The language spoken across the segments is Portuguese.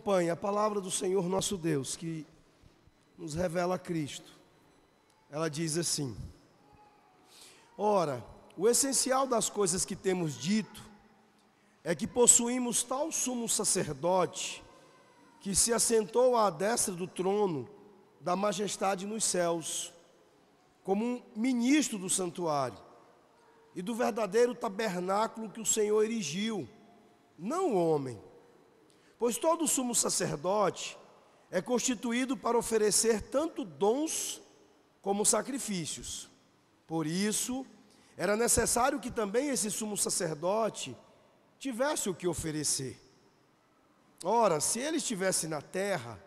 Acompanhe a palavra do Senhor nosso Deus, que nos revela Cristo. Ela diz assim: ora, o essencial das coisas que temos dito é que possuímos tal sumo sacerdote que se assentou à destra do trono da majestade nos céus, como um ministro do santuário e do verdadeiro tabernáculo que o Senhor erigiu, não o homem. Pois todo sumo sacerdote é constituído para oferecer tanto dons como sacrifícios. Por isso, era necessário que também esse sumo sacerdote tivesse o que oferecer. Ora, se ele estivesse na terra,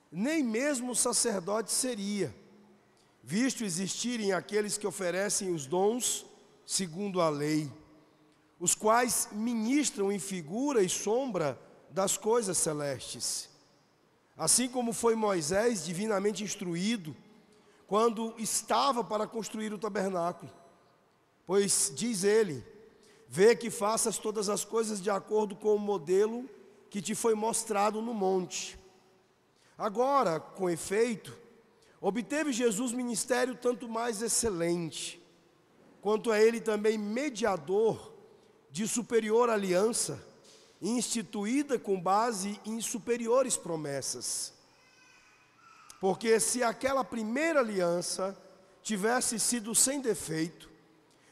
nem mesmo sacerdote seria, visto existirem aqueles que oferecem os dons segundo a lei, os quais ministram em figura e sombra das coisas celestes. Assim como foi Moisés divinamente instruído quando estava para construir o tabernáculo. Pois diz ele: vê que faças todas as coisas de acordo com o modelo que te foi mostrado no monte. Agora, com efeito, obteve Jesus ministério tanto mais excelente, quanto é ele também mediador de superior aliança, instituída com base em superiores promessas. Porque se aquela primeira aliança tivesse sido sem defeito,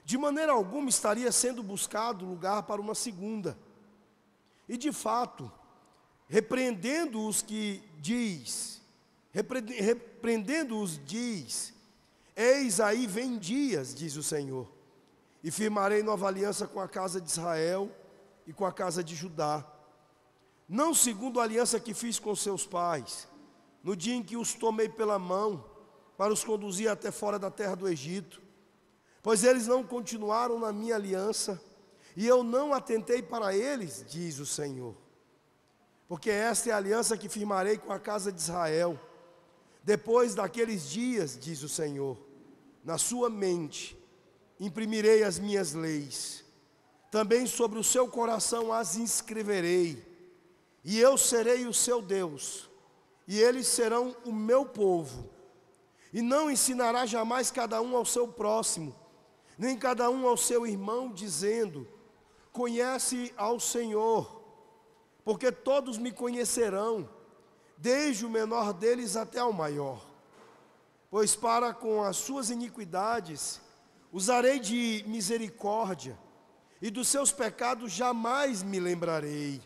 de maneira alguma estaria sendo buscado lugar para uma segunda. E de fato, repreendendo-os diz, eis aí vem dias, diz o Senhor, e firmarei nova aliança com a casa de Israel e com a casa de Judá, não segundo a aliança que fiz com seus pais, no dia em que os tomei pela mão, para os conduzir até fora da terra do Egito, pois eles não continuaram na minha aliança, e eu não atentei para eles, diz o Senhor. Porque esta é a aliança que firmarei com a casa de Israel, depois daqueles dias, diz o Senhor, na sua mente imprimirei as minhas leis, também sobre o seu coração as inscreverei, e eu serei o seu Deus, e eles serão o meu povo. E não ensinará jamais cada um ao seu próximo, nem cada um ao seu irmão, dizendo: conhece ao Senhor, porque todos me conhecerão, desde o menor deles até ao maior. Pois para com as suas iniquidades usarei de misericórdia, e dos seus pecados jamais me lembrarei.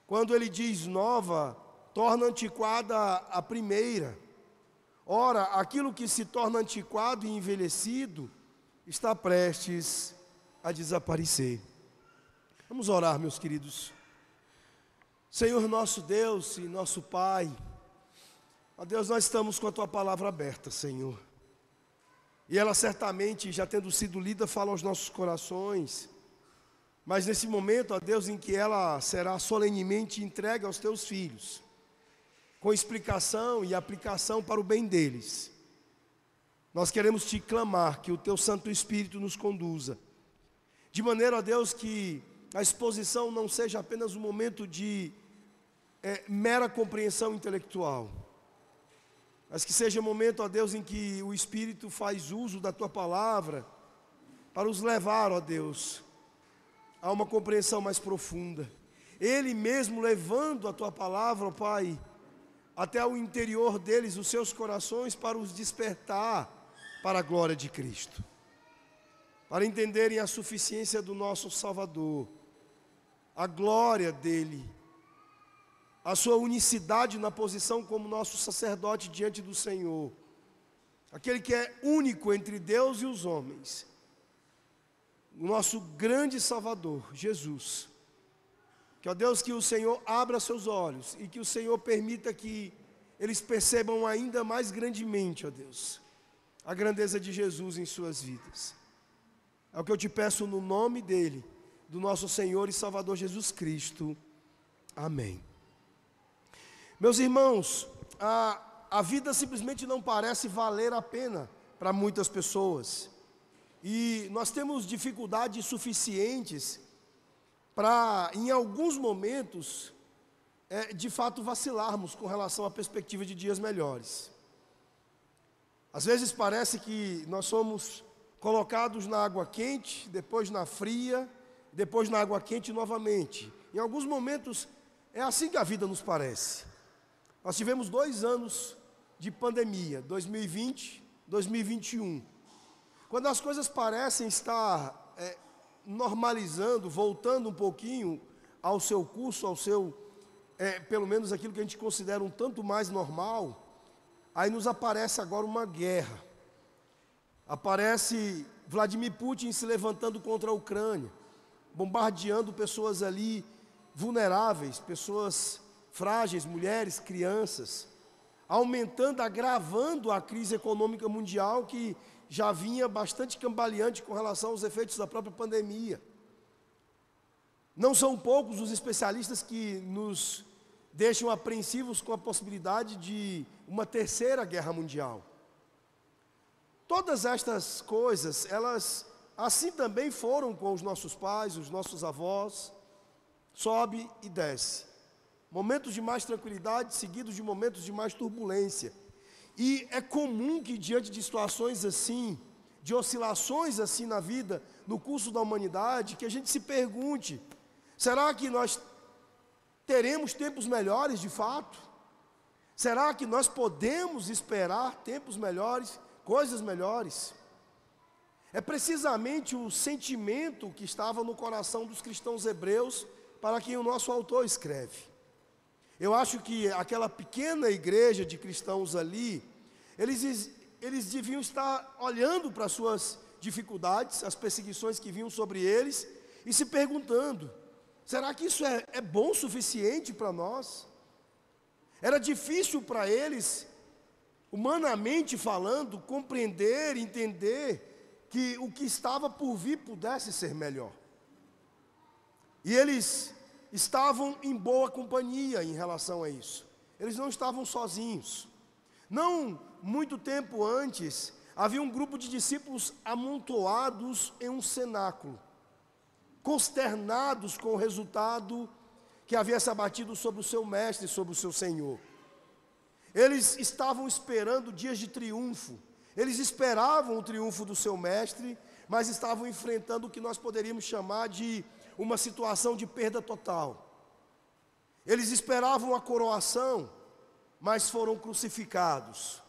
Quando ele diz nova, torna antiquada a primeira. Ora, aquilo que se torna antiquado e envelhecido está prestes a desaparecer. Vamos orar, meus queridos. Senhor nosso Deus e nosso Pai, ó Deus, nós estamos com a Tua palavra aberta, Senhor. E ela certamente, já tendo sido lida, fala aos nossos corações. Mas nesse momento, ó Deus, em que ela será solenemente entregue aos Teus filhos, com explicação e aplicação para o bem deles, nós queremos Te clamar que o Teu Santo Espírito nos conduza, de maneira, ó Deus, que a exposição não seja apenas um momento de mera compreensão intelectual, mas que seja um momento, ó Deus, em que o Espírito faz uso da Tua palavra para os levar, ó Deus, a uma compreensão mais profunda. Ele mesmo levando a Tua palavra, ó Pai, até o interior deles, os seus corações, para os despertar para a glória de Cristo, para entenderem a suficiência do nosso Salvador, a glória dEle, a sua unicidade na posição como nosso sacerdote diante do Senhor, aquele que é único entre Deus e os homens, o nosso grande Salvador, Jesus. Que, ó Deus, que o Senhor abra seus olhos e que o Senhor permita que eles percebam ainda mais grandemente, ó Deus, a grandeza de Jesus em suas vidas. É o que eu te peço no nome dEle, do nosso Senhor e Salvador Jesus Cristo. Amém. Meus irmãos, a vida simplesmente não parece valer a pena para muitas pessoas. E nós temos dificuldades suficientes para, em alguns momentos, de fato vacilarmos com relação à perspectiva de dias melhores. Às vezes parece que nós somos colocados na água quente, depois na fria, depois na água quente novamente. Em alguns momentos é assim que a vida nos parece. Nós tivemos 2 anos de pandemia, 2020, 2021. Quando as coisas parecem estar normalizando, voltando um pouquinho ao seu curso, pelo menos aquilo que a gente considera um tanto mais normal, aí nos aparece agora uma guerra. Aparece Vladimir Putin se levantando contra a Ucrânia, bombardeando pessoas ali vulneráveis, pessoas frágeis, mulheres, crianças, aumentando, agravando a crise econômica mundial que já vinha bastante cambaleante com relação aos efeitos da própria pandemia. Não são poucos os especialistas que nos deixam apreensivos com a possibilidade de uma terceira guerra mundial. Todas estas coisas, elas assim também foram com os nossos pais, os nossos avós, sobe e desce. Momentos de mais tranquilidade, seguidos de momentos de mais turbulência. E é comum que diante de situações assim, de oscilações assim na vida, no curso da humanidade, que a gente se pergunte, será que nós teremos tempos melhores de fato? Será que nós podemos esperar tempos melhores, coisas melhores? É precisamente o sentimento que estava no coração dos cristãos hebreus para quem o nosso autor escreve. Eu acho que aquela pequena igreja de cristãos ali, eles deviam estar olhando para as suas dificuldades, as perseguições que vinham sobre eles, e se perguntando, será que isso é bom o suficiente para nós? Era difícil para eles, humanamente falando, compreender, entender que o que estava por vir pudesse ser melhor. E eles estavam em boa companhia em relação a isso. Eles não estavam sozinhos. Não muito tempo antes, havia um grupo de discípulos amontoados em um cenáculo, consternados com o resultado que havia se abatido sobre o seu mestre, sobre o seu Senhor. Eles estavam esperando dias de triunfo. Eles esperavam o triunfo do seu mestre, mas estavam enfrentando o que nós poderíamos chamar de uma situação de perda total. Eles esperavam a coroação, mas foram crucificados.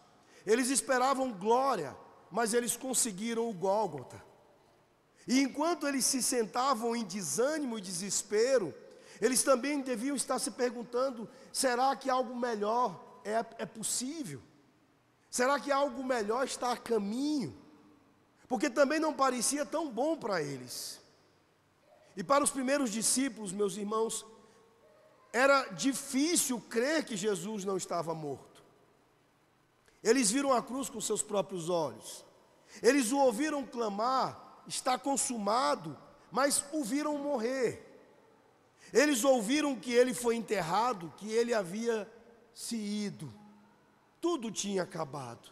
Eles esperavam glória, mas eles conseguiram o Gólgota. E enquanto eles se sentavam em desânimo e desespero, eles também deviam estar se perguntando, será que algo melhor é possível? Será que algo melhor está a caminho? Porque também não parecia tão bom para eles. E para os primeiros discípulos, meus irmãos, era difícil crer que Jesus não estava morto. Eles viram a cruz com seus próprios olhos. Eles o ouviram clamar, está consumado, mas o viram morrer. Eles ouviram que ele foi enterrado, que ele havia se ido. Tudo tinha acabado.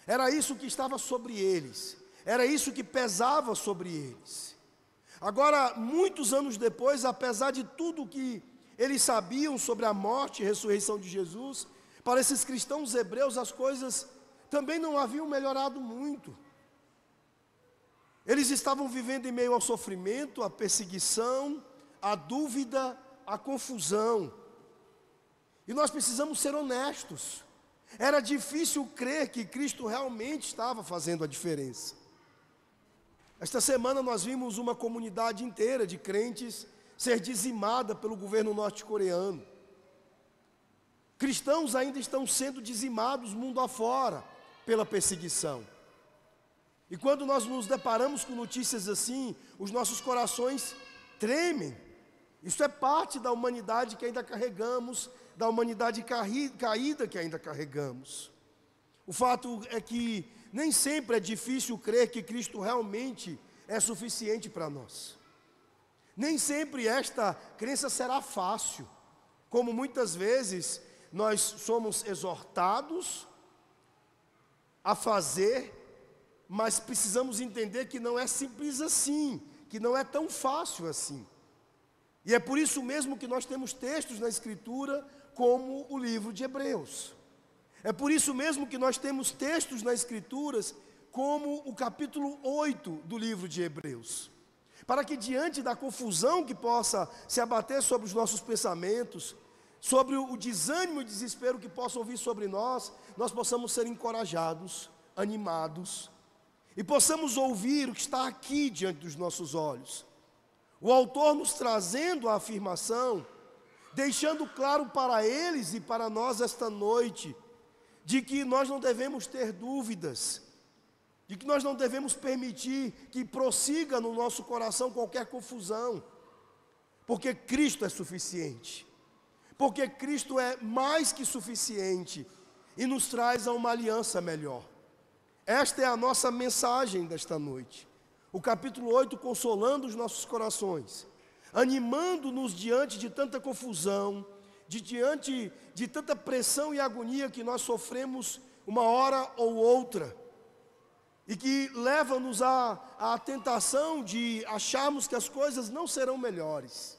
Era isso que estava sobre eles. Era isso que pesava sobre eles. Agora, muitos anos depois, apesar de tudo que eles sabiam sobre a morte e ressurreição de Jesus, para esses cristãos hebreus as coisas também não haviam melhorado muito. Eles estavam vivendo em meio ao sofrimento, à perseguição, à dúvida, à confusão. E nós precisamos ser honestos. Era difícil crer que Cristo realmente estava fazendo a diferença. Esta semana nós vimos uma comunidade inteira de crentes ser dizimada pelo governo norte-coreano. Cristãos ainda estão sendo dizimados mundo afora pela perseguição. E quando nós nos deparamos com notícias assim, os nossos corações tremem. Isso é parte da humanidade que ainda carregamos, da humanidade caída que ainda carregamos. O fato é que nem sempre é difícil crer que Cristo realmente é suficiente para nós. Nem sempre esta crença será fácil, como muitas vezes nós somos exortados a fazer, mas precisamos entender que não é simples assim, que não é tão fácil assim. E é por isso mesmo que nós temos textos na Escritura como o livro de Hebreus. É por isso mesmo que nós temos textos nas Escrituras como o capítulo 8 do livro de Hebreus. Para que diante da confusão que possa se abater sobre os nossos pensamentos, sobre o desânimo e desespero que possam vir sobre nós, nós possamos ser encorajados, animados, e possamos ouvir o que está aqui diante dos nossos olhos. O autor nos trazendo a afirmação, deixando claro para eles e para nós esta noite, de que nós não devemos ter dúvidas, de que nós não devemos permitir que prossiga no nosso coração qualquer confusão, porque Cristo é suficiente, porque Cristo é mais que suficiente e nos traz a uma aliança melhor. Esta é a nossa mensagem desta noite. O capítulo 8 consolando os nossos corações, animando-nos diante de tanta confusão, diante de tanta pressão e agonia que nós sofremos uma hora ou outra, e que leva-nos à tentação de acharmos que as coisas não serão melhores.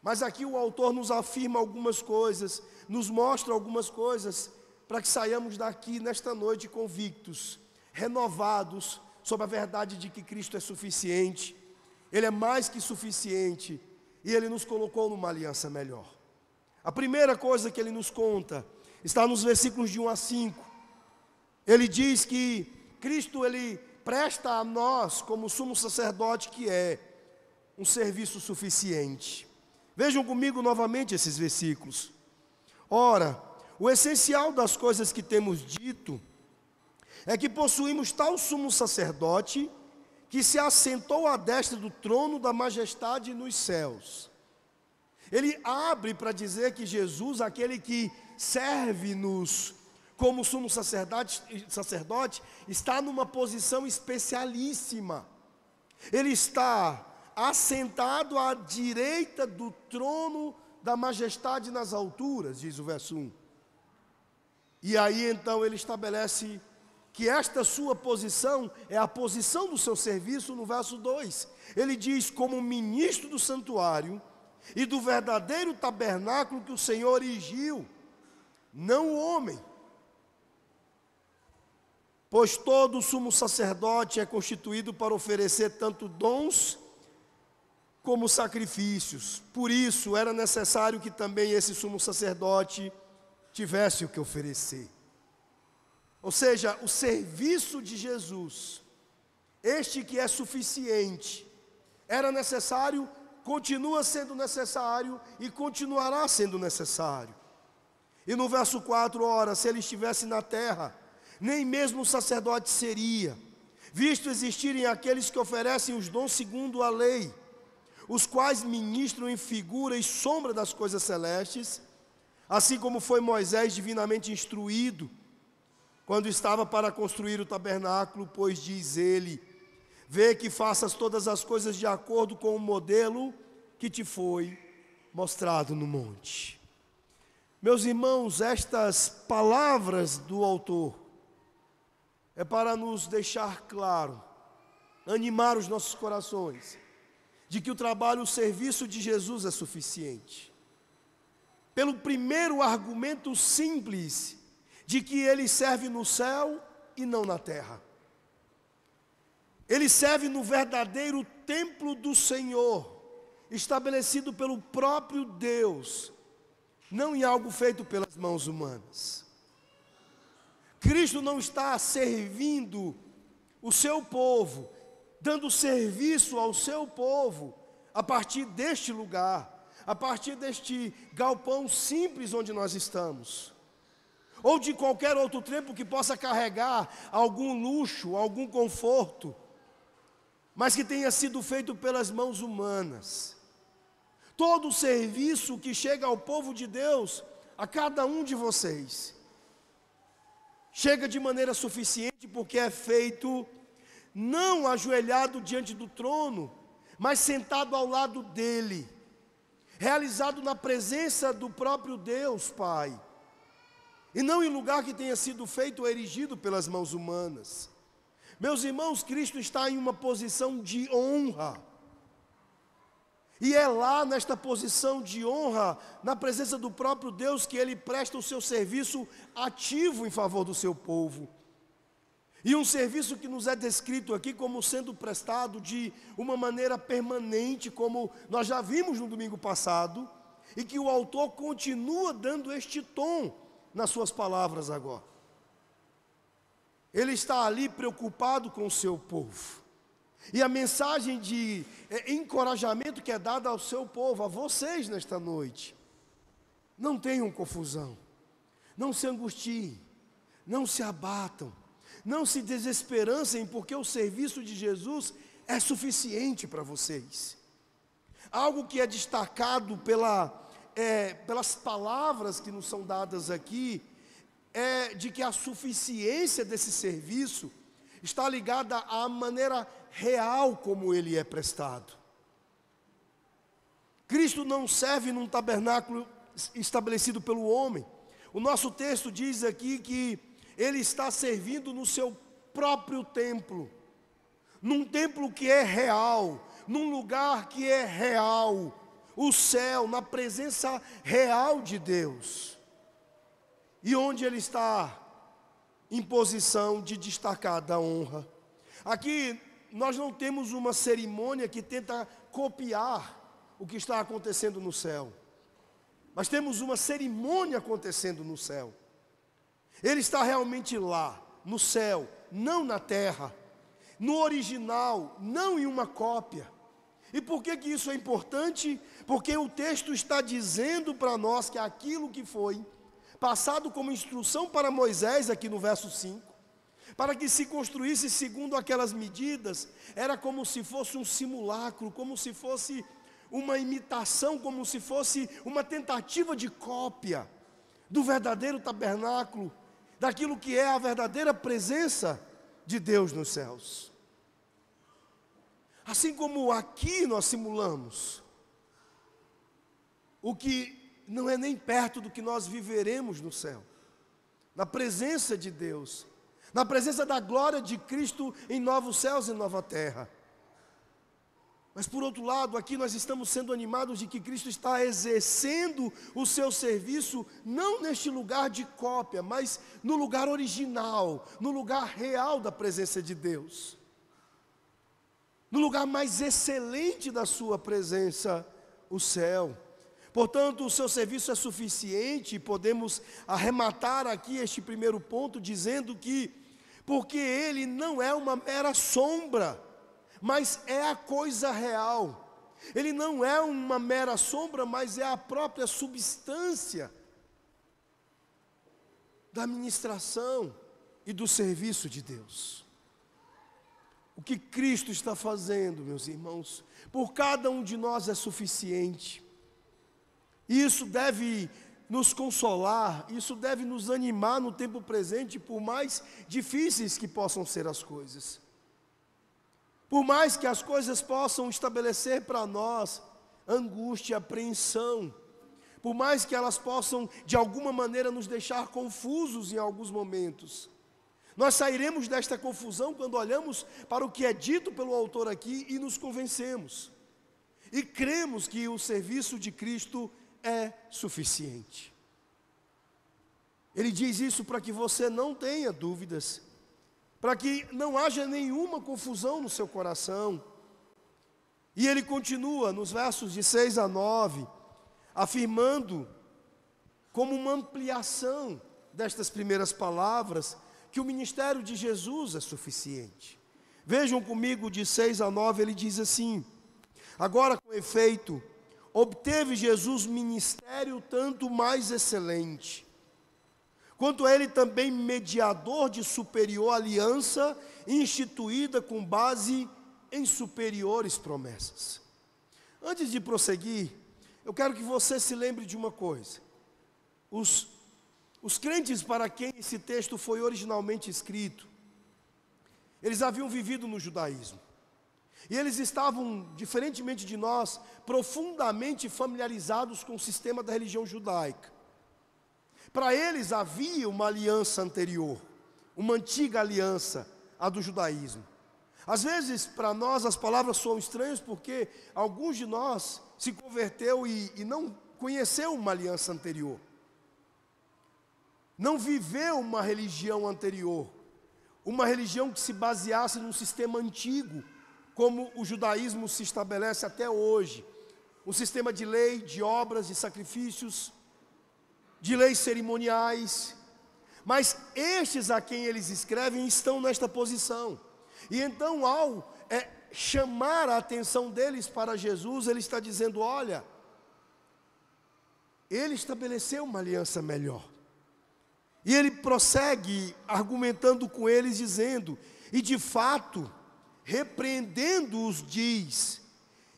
Mas aqui o autor nos afirma algumas coisas, nos mostra algumas coisas, para que saiamos daqui nesta noite convictos, renovados, sobre a verdade de que Cristo é suficiente, Ele é mais que suficiente, e Ele nos colocou numa aliança melhor. A primeira coisa que Ele nos conta, está nos versículos de 1 a 5, Ele diz que Cristo, Ele presta a nós, como sumo sacerdote que é, um serviço suficiente. Vejam comigo novamente esses versículos. Ora, o essencial das coisas que temos dito, é que possuímos tal sumo sacerdote, que se assentou à destra do trono da majestade nos céus. Ele abre para dizer que Jesus, aquele que serve-nos como sumo sacerdote, está numa posição especialíssima. Ele está assentado à direita do trono da majestade nas alturas, diz o verso 1. E aí então ele estabelece que esta sua posição é a posição do seu serviço no verso 2. Ele diz, como ministro do santuário e do verdadeiro tabernáculo que o Senhor erigiu, não o homem. Pois todo sumo sacerdote é constituído para oferecer tanto dons como sacrifícios. Por isso era necessário que também esse sumo sacerdote tivesse o que oferecer. Ou seja, o serviço de Jesus, este que é suficiente, era necessário, continua sendo necessário e continuará sendo necessário. E no verso 4, ora, se ele estivesse na terra, nem mesmo o sacerdote seria, visto existirem aqueles que oferecem os dons segundo a lei, os quais ministram em figura e sombra das coisas celestes, assim como foi Moisés divinamente instruído, quando estava para construir o tabernáculo, pois diz ele, vê que faças todas as coisas de acordo com o modelo que te foi mostrado no monte. Meus irmãos, estas palavras do autor é para nos deixar claro, animar os nossos corações, de que o trabalho, o serviço de Jesus é suficiente. Pelo primeiro argumento simples, de que Ele serve no céu e não na terra. Ele serve no verdadeiro templo do Senhor, estabelecido pelo próprio Deus, não em algo feito pelas mãos humanas. Cristo não está servindo o seu povo, dando serviço ao seu povo, a partir deste lugar, a partir deste galpão simples onde nós estamos, ou de qualquer outro templo que possa carregar algum luxo, algum conforto, mas que tenha sido feito pelas mãos humanas. Todo o serviço que chega ao povo de Deus, a cada um de vocês, chega de maneira suficiente porque é feito não ajoelhado diante do trono, mas sentado ao lado dele, realizado na presença do próprio Deus Pai, e não em lugar que tenha sido feito ou erigido pelas mãos humanas. Meus irmãos, Cristo está em uma posição de honra. E é lá, nesta posição de honra, na presença do próprio Deus, que ele presta o seu serviço ativo em favor do seu povo. E um serviço que nos é descrito aqui como sendo prestado de uma maneira permanente, como nós já vimos no domingo passado, e que o autor continua dando este tom nas suas palavras agora. Ele está ali preocupado com o seu povo. E a mensagem de encorajamento que é dada ao seu povo, a vocês nesta noite: não tenham confusão, não se angustiem, não se abatam, não se desesperancem, porque o serviço de Jesus é suficiente para vocês. Algo que é destacado pelas palavras que nos são dadas aqui, é de que a suficiência desse serviço está ligada à maneira real como ele é prestado. Cristo não serve num tabernáculo estabelecido pelo homem. O nosso texto diz aqui que ele está servindo no seu próprio templo, num templo que é real, num lugar que é real, o céu, na presença real de Deus. E onde ele está em posição de destacar da honra. Aqui nós não temos uma cerimônia que tenta copiar o que está acontecendo no céu, mas temos uma cerimônia acontecendo no céu. Ele está realmente lá, no céu, não na terra, no original, não em uma cópia. E por que isso é importante? Porque o texto está dizendo para nós que aquilo que foi passado como instrução para Moisés, aqui no verso 5, para que se construísse segundo aquelas medidas, era como se fosse um simulacro, como se fosse uma imitação, como se fosse uma tentativa de cópia do verdadeiro tabernáculo, daquilo que é a verdadeira presença de Deus nos céus. Assim como aqui nós simulamos o que não é nem perto do que nós viveremos no céu, na presença de Deus, na presença da glória de Cristo em novos céus e nova terra. Mas por outro lado, aqui nós estamos sendo animados de que Cristo está exercendo o seu serviço, não neste lugar de cópia, mas no lugar original, no lugar real da presença de Deus, no lugar mais excelente da sua presença, o céu. Portanto, o seu serviço é suficiente, e podemos arrematar aqui este primeiro ponto dizendo que, porque ele não é uma mera sombra, mas é a coisa real. Ele não é uma mera sombra, mas é a própria substância da ministração e do serviço de Deus. O que Cristo está fazendo, meus irmãos, por cada um de nós é suficiente. Isso deve nos consolar, isso deve nos animar no tempo presente, por mais difíceis que possam ser as coisas. Por mais que as coisas possam estabelecer para nós angústia, apreensão, por mais que elas possam de alguma maneira nos deixar confusos em alguns momentos, nós sairemos desta confusão quando olhamos para o que é dito pelo autor aqui e nos convencemos. E cremos que o serviço de Cristo é suficiente. Ele diz isso para que você não tenha dúvidas, para que não haja nenhuma confusão no seu coração. E ele continua nos versos de 6 a 9, afirmando, como uma ampliação destas primeiras palavras, que o ministério de Jesus é suficiente. Vejam comigo, de 6 a 9, ele diz assim: agora, com efeito, obteve Jesus ministério tanto mais excelente, quanto ele também mediador de superior aliança, instituída com base em superiores promessas. Antes de prosseguir, eu quero que você se lembre de uma coisa. Os crentes para quem esse texto foi originalmente escrito, eles haviam vivido no judaísmo. E eles estavam, diferentemente de nós, profundamente familiarizados com o sistema da religião judaica. Para eles havia uma aliança anterior, uma antiga aliança, a do judaísmo. Às vezes, para nós, as palavras são estranhas porque alguns de nós se converteu e não conheceu uma aliança anterior. Não viveu uma religião anterior. Uma religião que se baseasse num sistema antigo, como o judaísmo se estabelece até hoje. Um sistema de lei, de obras, de sacrifícios, de leis cerimoniais. Mas estes a quem eles escrevem estão nesta posição. E então, ao chamar a atenção deles para Jesus, ele está dizendo: olha, ele estabeleceu uma aliança melhor. E ele prossegue argumentando com eles, dizendo, e de fato, repreendendo-os, diz: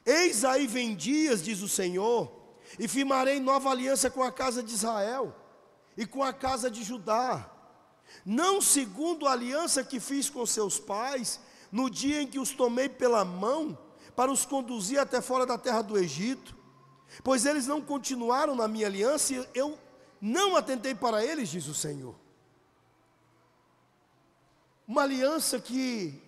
eis aí vem dias, diz o Senhor, e firmarei nova aliança com a casa de Israel e com a casa de Judá, não segundo a aliança que fiz com seus pais, no dia em que os tomei pela mão, para os conduzir até fora da terra do Egito, pois eles não continuaram na minha aliança, e eu não atentei para eles, diz o Senhor. Uma aliança que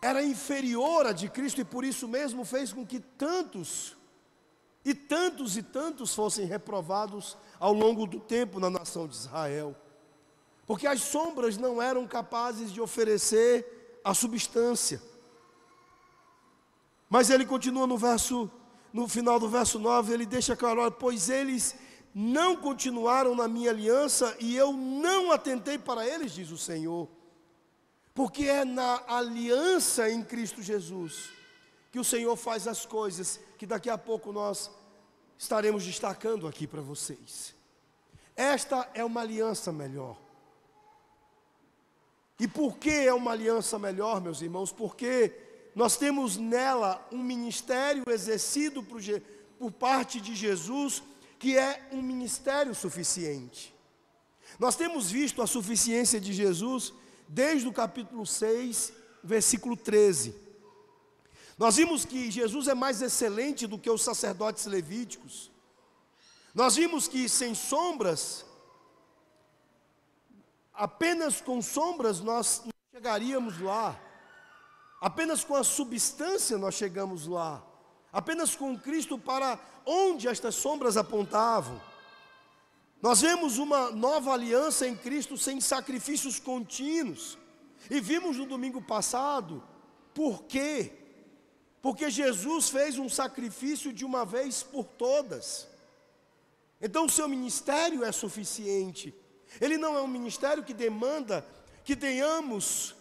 era inferior à de Cristo, e por isso mesmo fez com que tantos fossem reprovados ao longo do tempo na nação de Israel. Porque as sombras não eram capazes de oferecer a substância. Mas ele continua no final do verso 9, ele deixa claro: olha, pois eles não continuaram na minha aliança e eu não atentei para eles, diz o Senhor. Porque é na aliança em Cristo Jesus que o Senhor faz as coisas que daqui a pouco nós estaremos destacando aqui para vocês. Esta é uma aliança melhor. E por que é uma aliança melhor, meus irmãos? Porque nós temos nela um ministério exercido por parte de Jesus, que é um ministério suficiente. Nós temos visto a suficiência de Jesus desde o capítulo 6, versículo 13. Nós vimos que Jesus é mais excelente do que os sacerdotes levíticos. Nós vimos que sem sombras, apenas com sombras nós não chegaríamos lá. Apenas com a substância nós chegamos lá. Apenas com Cristo para onde estas sombras apontavam. Nós vemos uma nova aliança em Cristo sem sacrifícios contínuos. E vimos no domingo passado, por quê? Porque Jesus fez um sacrifício de uma vez por todas. Então o seu ministério é suficiente. Ele não é um ministério que demanda que tenhamos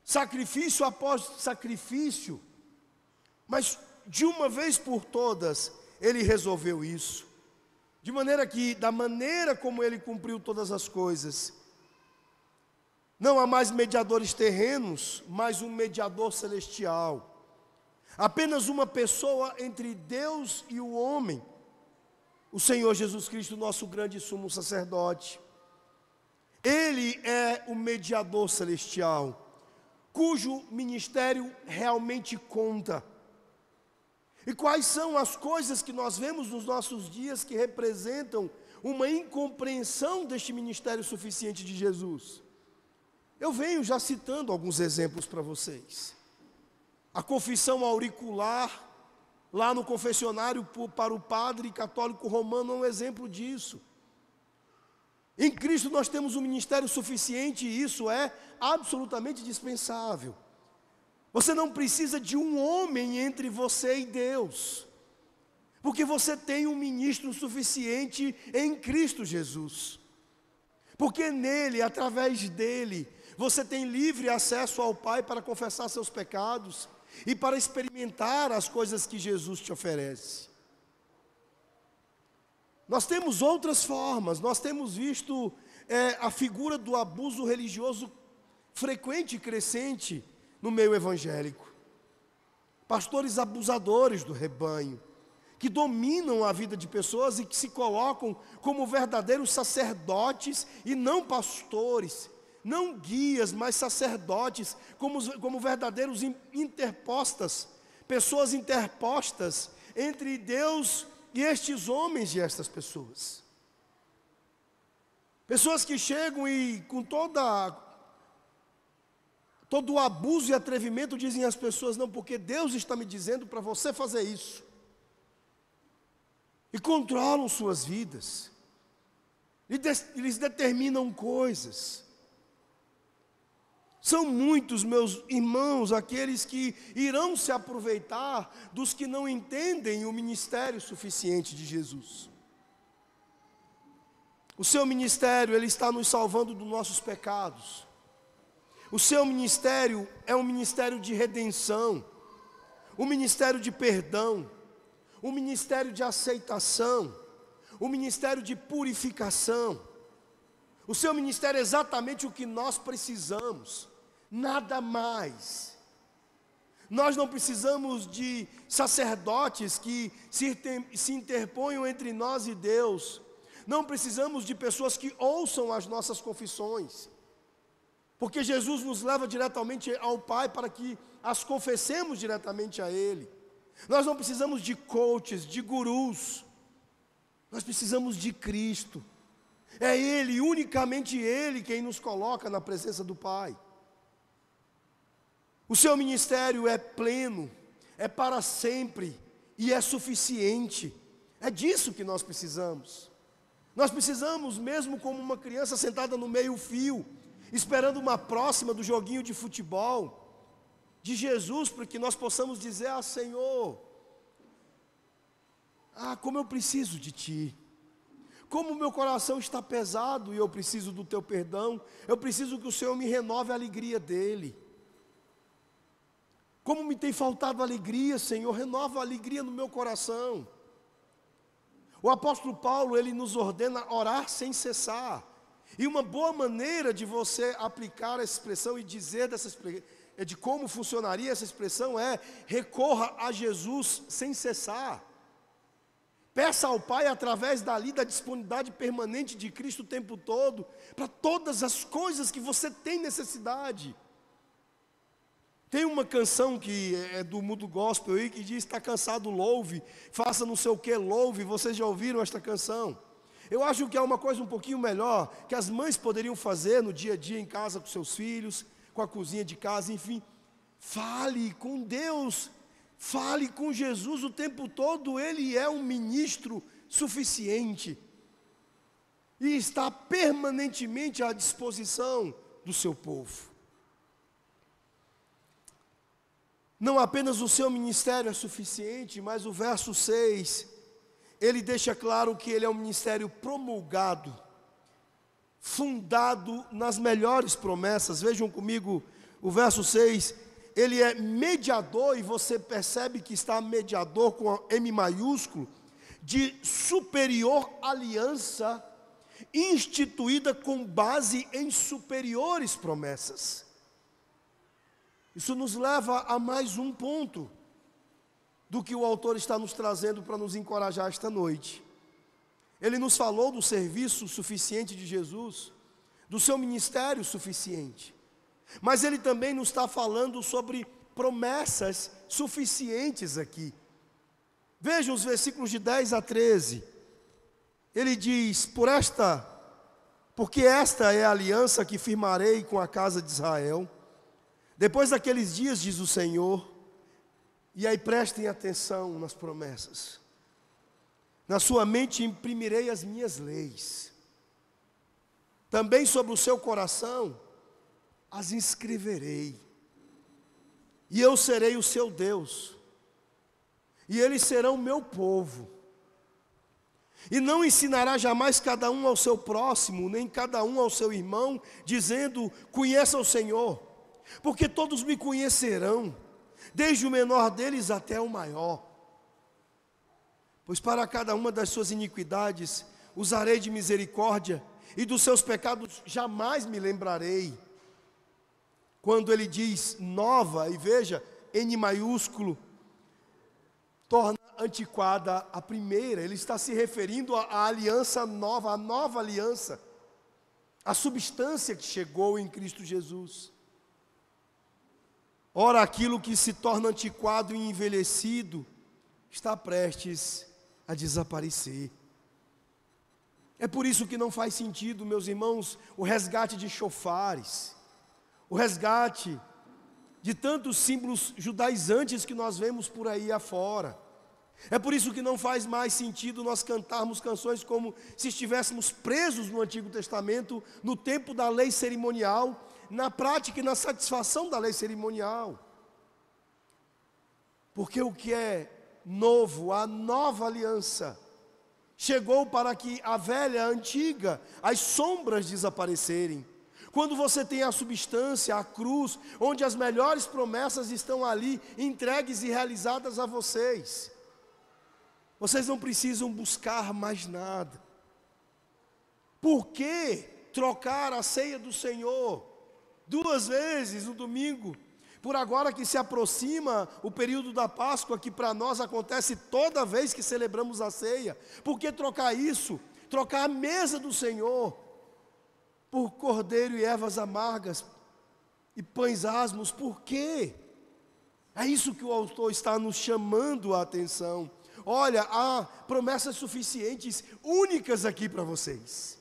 sacrifício após sacrifício, mas de uma vez por todas, ele resolveu isso. De maneira que, da maneira como ele cumpriu todas as coisas, não há mais mediadores terrenos, mas um mediador celestial. Apenas uma pessoa entre Deus e o homem, o Senhor Jesus Cristo, nosso grande sumo sacerdote. Ele é o mediador celestial, cujo ministério realmente conta. E quais são as coisas que nós vemos nos nossos dias que representam uma incompreensão deste ministério suficiente de Jesus? Eu venho já citando alguns exemplos para vocês. A confissão auricular, lá no confessionário para o padre católico romano, é um exemplo disso. Em Cristo nós temos um ministério suficiente e isso é absolutamente dispensável. Você não precisa de um homem entre você e Deus, porque você tem um ministro suficiente em Cristo Jesus. Porque nele, através dele, você tem livre acesso ao Pai para confessar seus pecados e para experimentar as coisas que Jesus te oferece. Nós temos outras formas, nós temos visto a figura do abuso religioso frequente e crescente no meio evangélico. Pastores abusadores do rebanho, que dominam a vida de pessoas e que se colocam como verdadeiros sacerdotes e não pastores, não guias, mas sacerdotes, como verdadeiros interpostas, pessoas interpostas entre Deus e estes homens e estas pessoas. Pessoas que chegam e com toda todo o abuso e atrevimento, dizem as pessoas, não, porque Deus está me dizendo para você fazer isso. E controlam suas vidas. Eles determinam coisas. São muitos, meus irmãos, aqueles que irão se aproveitar dos que não entendem o ministério suficiente de Jesus. O seu ministério, ele está nos salvando dos nossos pecados. O seu ministério é um ministério de redenção, um ministério de perdão, um ministério de aceitação, um ministério de purificação. O seu ministério é exatamente o que nós precisamos, nada mais. Nós não precisamos de sacerdotes que se interponham entre nós e Deus. Não precisamos de pessoas que ouçam as nossas confissões. Porque Jesus nos leva diretamente ao Pai para que as confessemos diretamente a Ele. Nós não precisamos de coaches, de gurus. Nós precisamos de Cristo. É Ele, unicamente Ele, quem nos coloca na presença do Pai. O seu ministério é pleno, é para sempre e é suficiente. É disso que nós precisamos. Nós precisamos, mesmo como uma criança sentada no meio-fio, esperando uma próxima do joguinho de futebol, de Jesus, para que nós possamos dizer: ah, Senhor, como eu preciso de Ti, como o meu coração está pesado e eu preciso do Teu perdão, eu preciso que o Senhor me renove a alegria dEle. Como me tem faltado alegria, Senhor, renova a alegria no meu coração. O apóstolo Paulo, ele nos ordena orar sem cessar. E uma boa maneira de você aplicar essa expressão e dizer de como funcionaria essa expressão é: recorra a Jesus sem cessar. Peça ao Pai através da disponibilidade permanente de Cristo o tempo todo, para todas as coisas que você tem necessidade. Tem uma canção que é do mundo gospel aí, que diz: está cansado, louve, faça não sei o que, louve. Vocês já ouviram esta canção? Eu acho que é uma coisa um pouquinho melhor, que as mães poderiam fazer no dia a dia em casa com seus filhos, com a cozinha de casa, enfim. Fale com Deus, fale com Jesus o tempo todo. Ele é um ministro suficiente e está permanentemente à disposição do seu povo. Não apenas o seu ministério é suficiente, mas o verso 6, ele deixa claro que ele é um ministério promulgado, fundado nas melhores promessas. Vejam comigo o verso 6, ele é mediador, e você percebe que está mediador com M maiúsculo, de superior aliança, instituída com base em superiores promessas. Isso nos leva a mais um ponto do que o autor está nos trazendo para nos encorajar esta noite. Ele nos falou do serviço suficiente de Jesus, do seu ministério suficiente, mas ele também nos está falando sobre promessas suficientes aqui. Vejam os versículos de 10 a 13. Ele diz: porque esta é a aliança que firmarei com a casa de Israel depois daqueles dias, diz o Senhor. E aí prestem atenção nas promessas. Na sua mente imprimirei as minhas leis. Também sobre o seu coração as inscreverei. E eu serei o seu Deus. E eles serão meu povo. E não ensinará jamais cada um ao seu próximo, nem cada um ao seu irmão, dizendo: conheça o Senhor, porque todos me conhecerão, desde o menor deles até o maior. Pois para cada uma das suas iniquidades usarei de misericórdia, e dos seus pecados jamais me lembrarei. Quando ele diz nova, e veja, N maiúsculo, torna antiquada a primeira, ele está se referindo à aliança nova, à nova aliança, a substância que chegou em Cristo Jesus. Ora, aquilo que se torna antiquado e envelhecido está prestes a desaparecer. É por isso que não faz sentido, meus irmãos, o resgate de chofares, o resgate de tantos símbolos judaizantes que nós vemos por aí afora. É por isso que não faz mais sentido nós cantarmos canções como se estivéssemos presos no Antigo Testamento, no tempo da lei cerimonial, na prática e na satisfação da lei cerimonial. Porque o que é novo, a nova aliança, chegou para que a velha, a antiga, as sombras desaparecerem. Quando você tem a substância, a cruz, onde as melhores promessas estão ali, entregues e realizadas a vocês. Vocês não precisam buscar mais nada. Por que trocar a ceia do Senhor 2 vezes no domingo? Por agora que se aproxima o período da Páscoa, que para nós acontece toda vez que celebramos a ceia. Por que trocar isso? Trocar a mesa do Senhor por cordeiro e ervas amargas e pães asmos. Por quê? É isso que o autor está nos chamando a atenção. Olha, há promessas suficientes, únicas aqui para vocês.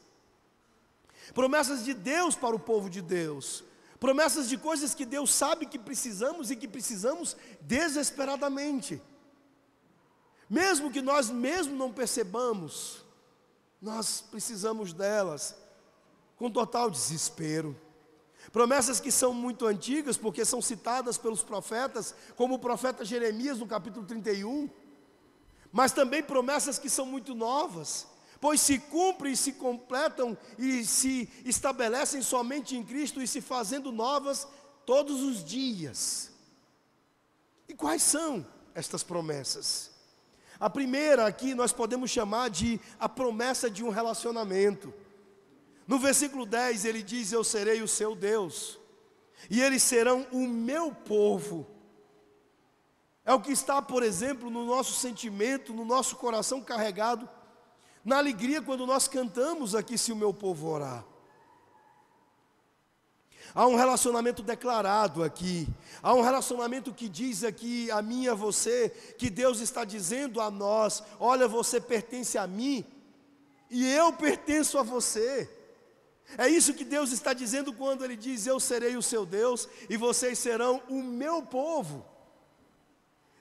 Promessas de Deus para o povo de Deus. Promessas de coisas que Deus sabe que precisamos e que precisamos desesperadamente. Mesmo que nós mesmos não percebamos, nós precisamos delas com total desespero. Promessas que são muito antigas, porque são citadas pelos profetas, como o profeta Jeremias no capítulo 31. Mas também promessas que são muito novas, pois se cumprem e se completam e se estabelecem somente em Cristo e se fazendo novas todos os dias. E quais são estas promessas? A primeira aqui nós podemos chamar de a promessa de um relacionamento. No versículo 10 ele diz: eu serei o seu Deus, e eles serão o meu povo. É o que está, por exemplo, no nosso sentimento, no nosso coração carregado, na alegria quando nós cantamos aqui, se o meu povo orar. Há um relacionamento declarado aqui, há um relacionamento que diz aqui a mim e a você, que Deus está dizendo a nós: olha, você pertence a mim, e eu pertenço a você. É isso que Deus está dizendo quando Ele diz: eu serei o seu Deus, e vocês serão o meu povo.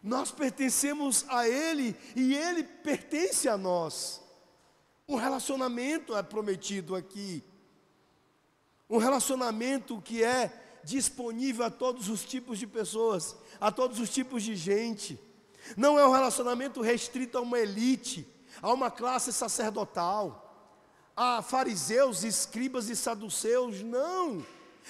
Nós pertencemos a Ele e Ele pertence a nós. Um relacionamento é prometido aqui. Um relacionamento que é disponível a todos os tipos de pessoas, a todos os tipos de gente. Não é um relacionamento restrito a uma elite, a uma classe sacerdotal, a fariseus, escribas e saduceus, não.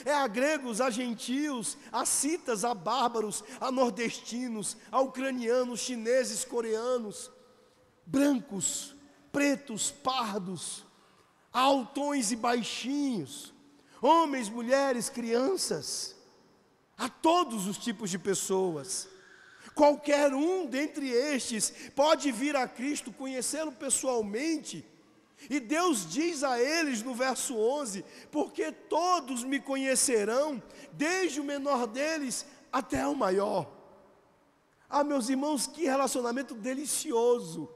É a gregos, a gentios, a citas, a bárbaros, a nordestinos, a ucranianos, chineses, coreanos, brancos, pretos, pardos, altões e baixinhos, homens, mulheres, crianças, a todos os tipos de pessoas. Qualquer um dentre estes pode vir a Cristo, conhecê-lo pessoalmente. E Deus diz a eles no verso 11: porque todos me conhecerão, desde o menor deles até o maior. Ah, meus irmãos, que relacionamento delicioso.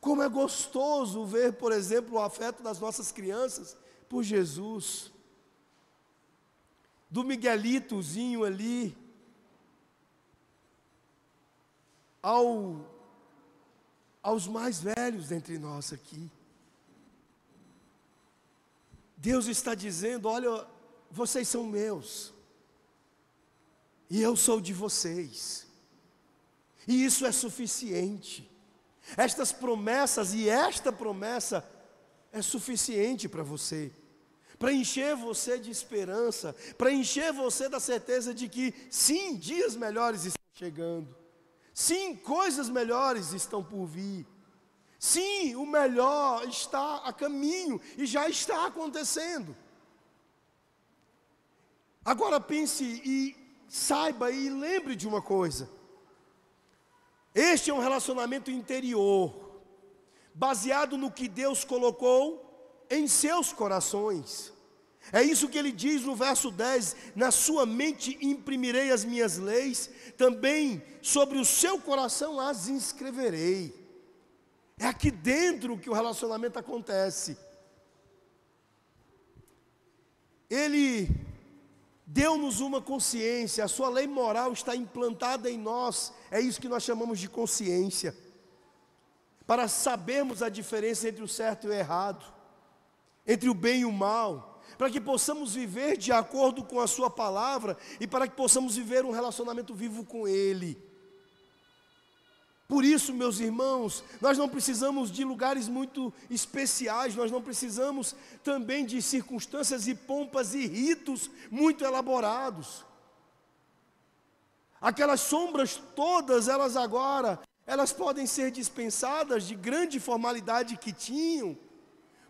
Como é gostoso ver, por exemplo, o afeto das nossas crianças por Jesus. Do Miguelitozinho ali, aos mais velhos dentre nós aqui. Deus está dizendo: olha, vocês são meus, e eu sou de vocês, e isso é suficiente. Estas promessas e esta promessa é suficiente para você, para encher você de esperança, para encher você da certeza de que sim, dias melhores estão chegando. Sim, coisas melhores estão por vir. Sim, o melhor está a caminho e já está acontecendo. Agora pense e saiba e lembre de uma coisa. Este é um relacionamento interior, baseado no que Deus colocou em seus corações. É isso que ele diz no verso 10: na sua mente imprimirei as minhas leis, também sobre o seu coração as inscreverei. É aqui dentro que o relacionamento acontece. Ele deu-nos uma consciência, a sua lei moral está implantada em nós, é isso que nós chamamos de consciência, para sabermos a diferença entre o certo e o errado, entre o bem e o mal, para que possamos viver de acordo com a sua palavra e para que possamos viver um relacionamento vivo com Ele. Por isso, meus irmãos, nós não precisamos de lugares muito especiais, nós não precisamos também de circunstâncias e pompas e ritos muito elaborados. Aquelas sombras todas, elas podem ser dispensadas de grande formalidade que tinham,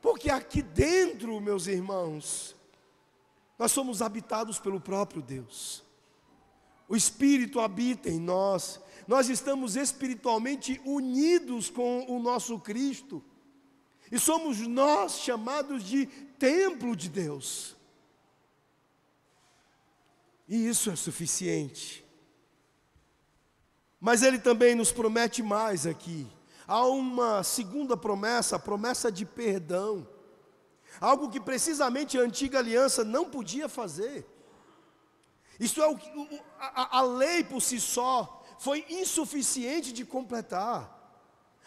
porque aqui dentro, meus irmãos, nós somos habitados pelo próprio Deus. O Espírito habita em nós. Nós estamos espiritualmente unidos com o nosso Cristo. E somos nós chamados de templo de Deus. E isso é suficiente. Mas Ele também nos promete mais aqui. Há uma segunda promessa, a promessa de perdão. Algo que precisamente a antiga aliança não podia fazer. Isso é a lei por si só foi insuficiente de completar.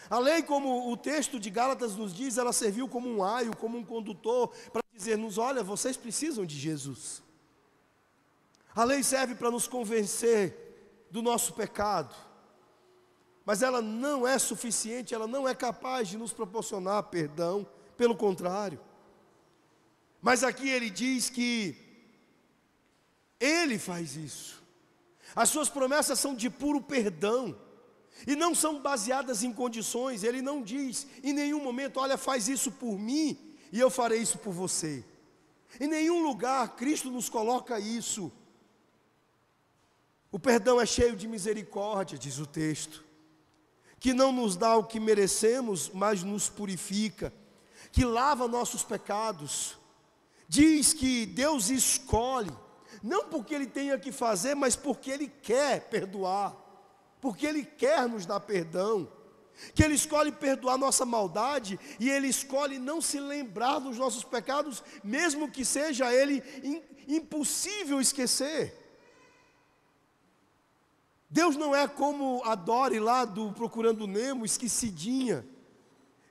A lei, como o texto de Gálatas nos diz, ela serviu como um aio, como um condutor, para dizer-nos, olha, vocês precisam de Jesus. A lei serve para nos convencer do nosso pecado, mas ela não é suficiente, ela não é capaz de nos proporcionar perdão, pelo contrário. Mas aqui ele diz que Ele faz isso. As suas promessas são de puro perdão, e não são baseadas em condições. Ele não diz em nenhum momento, olha, faz isso por mim, e eu farei isso por você. Em nenhum lugar Cristo nos coloca isso. O perdão é cheio de misericórdia, diz o texto, que não nos dá o que merecemos, mas nos purifica, que lava nossos pecados. Diz que Deus escolhe, não porque Ele tenha que fazer, mas porque Ele quer perdoar, porque Ele quer nos dar perdão, que Ele escolhe perdoar nossa maldade, e Ele escolhe não se lembrar dos nossos pecados, mesmo que seja Ele impossível esquecer. Deus não é como a Dory lá do Procurando Nemo, esquecidinha.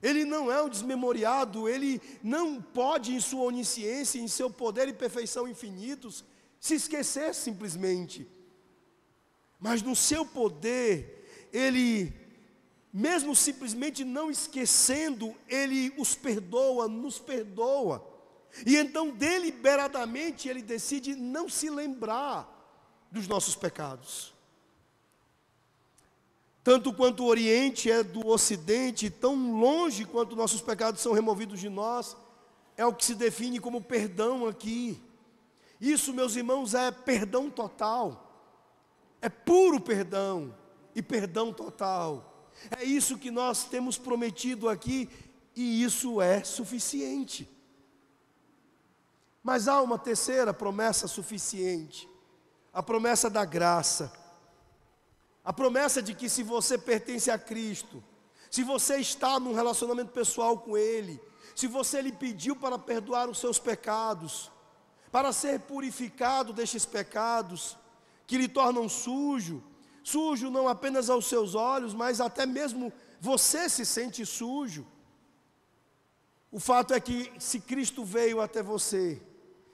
Ele não é um desmemoriado, Ele não pode, em sua onisciência, em seu poder e perfeição infinitos, se esquecer simplesmente. Mas no seu poder, Ele, mesmo simplesmente não esquecendo, Ele os perdoa, nos perdoa. E então deliberadamente Ele decide não se lembrar dos nossos pecados. Tanto quanto o Oriente é do Ocidente, tão longe quanto nossos pecados são removidos de nós, é o que se define como perdão aqui. Isso, meus irmãos, é perdão total, é puro perdão e perdão total. É isso que nós temos prometido aqui, e isso é suficiente. Mas há uma terceira promessa suficiente, a promessa da graça. A promessa de que se você pertence a Cristo, se você está num relacionamento pessoal com Ele, se você lhe pediu para perdoar os seus pecados, para ser purificado destes pecados, que lhe tornam sujo não apenas aos seus olhos, mas até mesmo você se sente sujo. O fato é que se Cristo veio até você,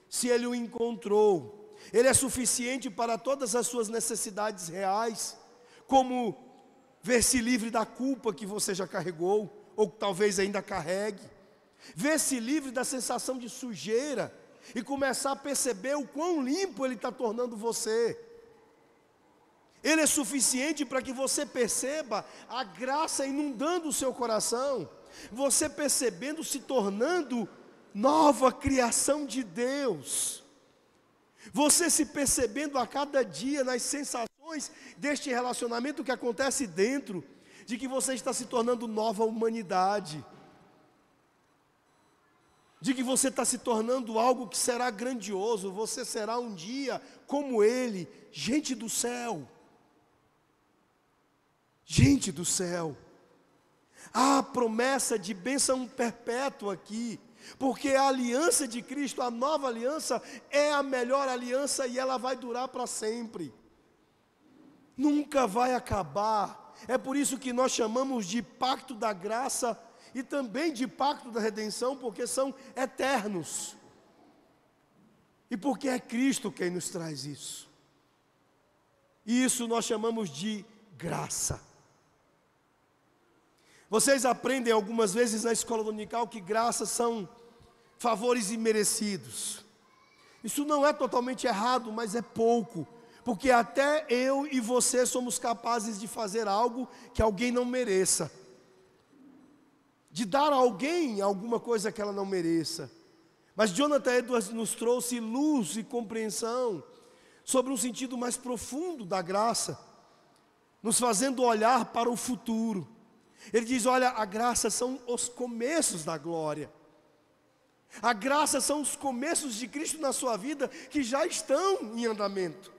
se Ele o encontrou, Ele é suficiente para todas as suas necessidades reais, como ver-se livre da culpa que você já carregou, ou talvez ainda carregue, ver-se livre da sensação de sujeira, e começar a perceber o quão limpo Ele está tornando você. Ele é suficiente para que você perceba a graça inundando o seu coração, você percebendo, se tornando nova criação de Deus, você se percebendo a cada dia nas sensações deste relacionamento que acontece dentro, de que você está se tornando nova humanidade, de que você está se tornando algo que será grandioso, você será um dia como Ele, gente do céu. Gente do céu, há a promessa de bênção perpétua aqui, porque a aliança de Cristo, a nova aliança, é a melhor aliança e ela vai durar para sempre. Nunca vai acabar. É por isso que nós chamamos de pacto da graça e também de pacto da redenção, porque são eternos. E porque é Cristo quem nos traz isso. E isso nós chamamos de graça. Vocês aprendem algumas vezes na escola dominical que graças são favores imerecidos. Isso não é totalmente errado, mas é pouco. Porque até eu e você somos capazes de fazer algo que alguém não mereça. De dar a alguém alguma coisa que ela não mereça. Mas Jonathan Edwards nos trouxe luz e compreensão sobre um sentido mais profundo da graça, nos fazendo olhar para o futuro. Ele diz, olha, a graça são os começos da glória. A graça são os começos de Cristo na sua vida que já estão em andamento.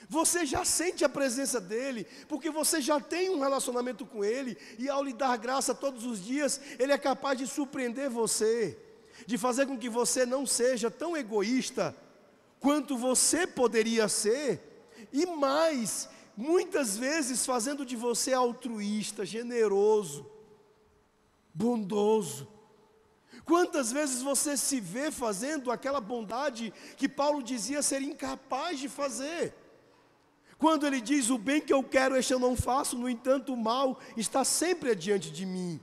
Você já sente a presença dEle, porque você já tem um relacionamento com Ele, e ao lhe dar graça todos os dias, Ele é capaz de surpreender você, de fazer com que você não seja tão egoísta quanto você poderia ser, e mais, muitas vezes fazendo de você altruísta, generoso, bondoso. Quantas vezes você se vê fazendo aquela bondade que Paulo dizia ser incapaz de fazer? Quando ele diz, o bem que eu quero, este eu não faço, no entanto o mal está sempre adiante de mim.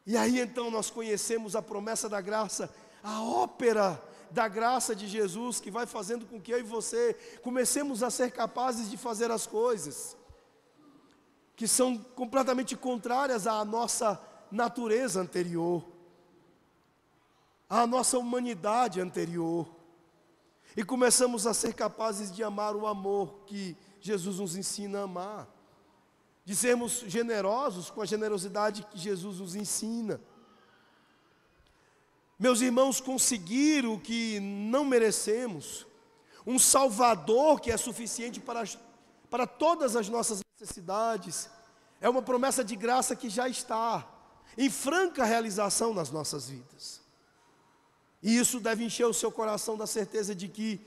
E aí então nós conhecemos a promessa da graça, a ópera da graça de Jesus, que vai fazendo com que eu e você comecemos a ser capazes de fazer as coisas que são completamente contrárias à nossa natureza anterior, à nossa humanidade anterior, e começamos a ser capazes de amar o amor que Jesus nos ensina a amar, de sermos generosos com a generosidade que Jesus nos ensina. Meus irmãos, conseguir o que não merecemos, um Salvador que é suficiente para todas as nossas necessidades, é uma promessa de graça que já está em franca realização nas nossas vidas. E isso deve encher o seu coração da certeza de que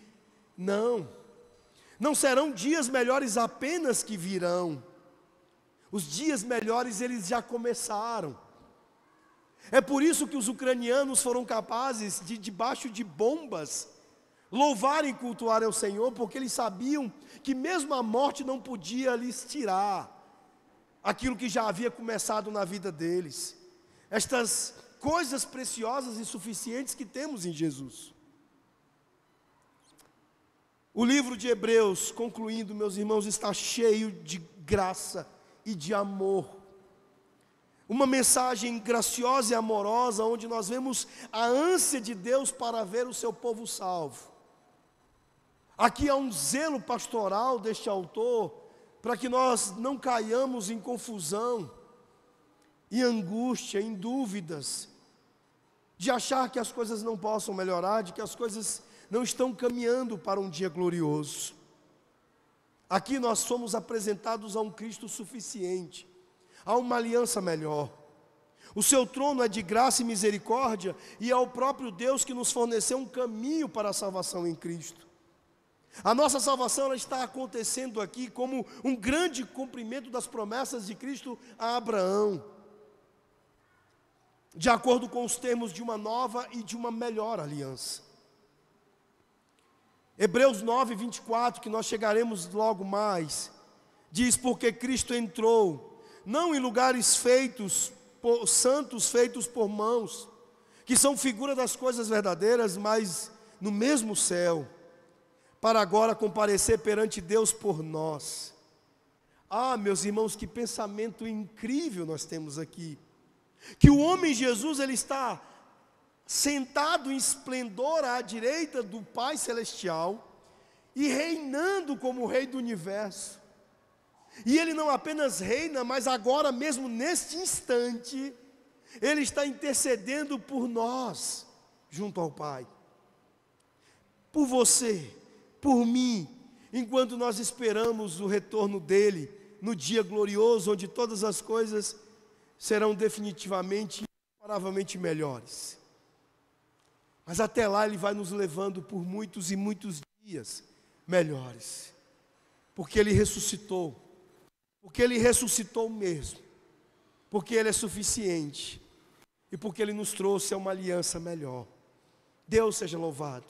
não serão dias melhores apenas que virão. Os dias melhores eles já começaram. É por isso que os ucranianos foram capazes de, debaixo de bombas, louvarem e cultuarem ao Senhor, porque eles sabiam que mesmo a morte não podia lhes tirar aquilo que já havia começado na vida deles. Estas coisas preciosas e suficientes que temos em Jesus. O livro de Hebreus, concluindo, meus irmãos, está cheio de graça e de amor. Uma mensagem graciosa e amorosa, onde nós vemos a ânsia de Deus para ver o seu povo salvo. Aqui há um zelo pastoral deste autor, para que nós não caiamos em confusão, em angústia, em dúvidas, de achar que as coisas não possam melhorar, de que as coisas não estão caminhando para um dia glorioso. Aqui nós somos apresentados a um Cristo suficiente, a uma aliança melhor. O seu trono é de graça e misericórdia, e é o próprio Deus que nos forneceu um caminho para a salvação em Cristo. A nossa salvação ela está acontecendo aqui como um grande cumprimento das promessas de Cristo a Abraão, de acordo com os termos de uma nova e de uma melhor aliança. Hebreus 9, 24, que nós chegaremos logo mais, diz, porque Cristo entrou, não em lugares santos feitos por mãos, que são figura das coisas verdadeiras, mas no mesmo céu, para agora comparecer perante Deus por nós. Ah, meus irmãos, que pensamento incrível nós temos aqui, que o homem Jesus, ele está sentado em esplendor à direita do Pai Celestial, e reinando como Rei do Universo. E Ele não apenas reina, mas agora mesmo neste instante, Ele está intercedendo por nós, junto ao Pai. Por você, por mim, enquanto nós esperamos o retorno dEle, no dia glorioso, onde todas as coisas serão definitivamente incomparavelmente melhores. Mas até lá Ele vai nos levando por muitos e muitos dias melhores. Porque Ele ressuscitou. Porque Ele ressuscitou mesmo. Porque Ele é suficiente. E porque Ele nos trouxe a uma aliança melhor. Deus seja louvado.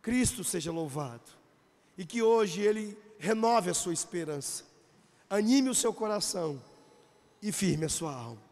Cristo seja louvado. E que hoje Ele renove a sua esperança. Anime o seu coração. E firme a sua alma.